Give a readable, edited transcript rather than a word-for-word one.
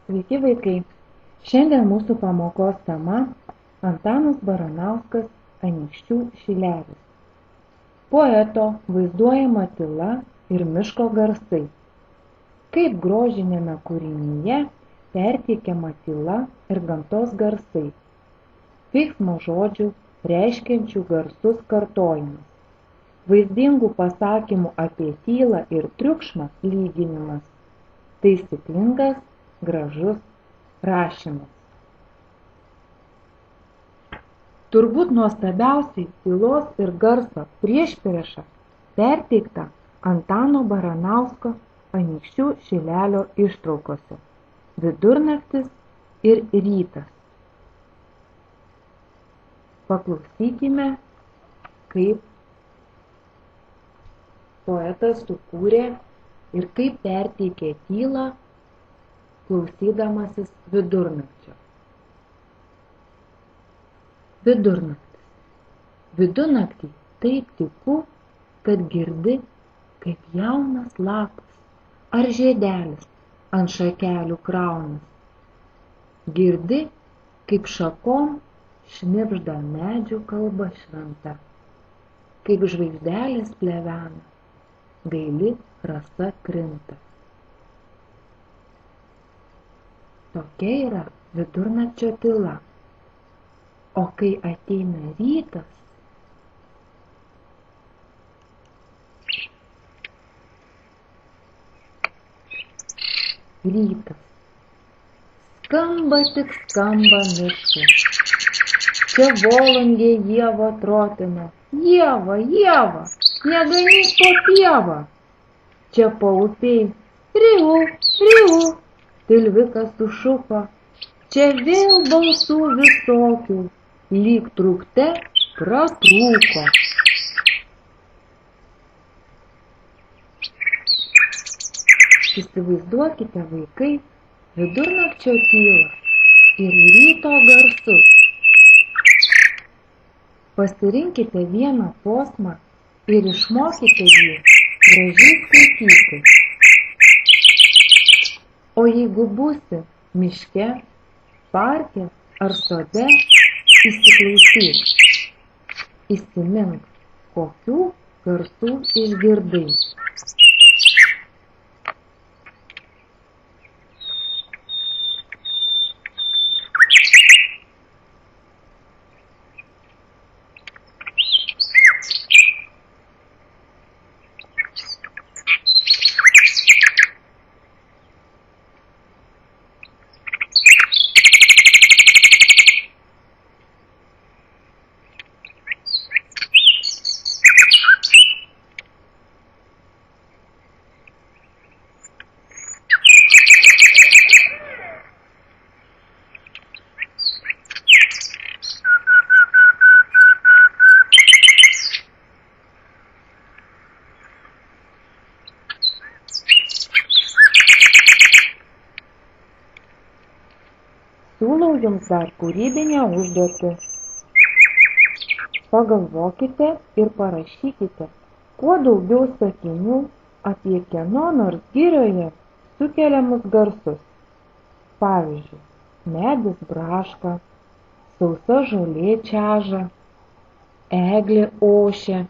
Sveiki vaikai! Šiandien mūsų pamokos tema Antanas Baranauskas Anykščių šilelis. Poeto vaizduojama tyla ir miško garsai. Kaip grožiniame kūrinyje perteikiama tyla ir gamtos garsai. Veiksmo žodžių reiškiančių garsus kartojimas. Vaizdingų pasakymų apie tylą ir triukšmą lyginimas. Taisyklingas, gražus rašymas. Turbūt nuostabiausiai tylos ir garso priešprieša perteikta Antano Baranausko Anykščių šilelio ištraukose Vidurnaktis ir rytas. Paklausykime, kaip poetas sukūrė ir kaip perteikė tylą, klausydamasis vidurnakčio. Vidurnaktis. Vidunaktį taip tyku, kad girdi, kaip jaunas lapas ar žiedelis ant šakelių kraunas. Girdi, kaip šakom šnibžda medžių kalba šventa, kaip žvaigždelės plevena, gaili rasa krinta. Tokia yra vidurnakčio tyla. O kai ateina rytas, skamba tik skamba miškas. Čia volungė ieva trotina. Ieva, ieva, neganyk po pievą. Čia paupiai, riu, riu, tilvikas sušuko. Čia vėl balsų visokių, lyg trūkte pratrūko. Įsivaizduokite, vaikai, vidurnakčio tylą ir ryto garsus. Pasirinkite vieną posmą ir išmokite jį gražiai skaityti. O jeigu būsi miške, parke ar sode, įsiklausyk. Įsimink, kokių garsų išgirdai. Siūlau jums dar kūrybinę užduotį. Pagalvokite ir parašykite kuo daugiau sakinių apie kieno nors girioje sukeliamus garsus. Pavyzdžiui, medis braška, sausa žolė čeža, eglė ošia,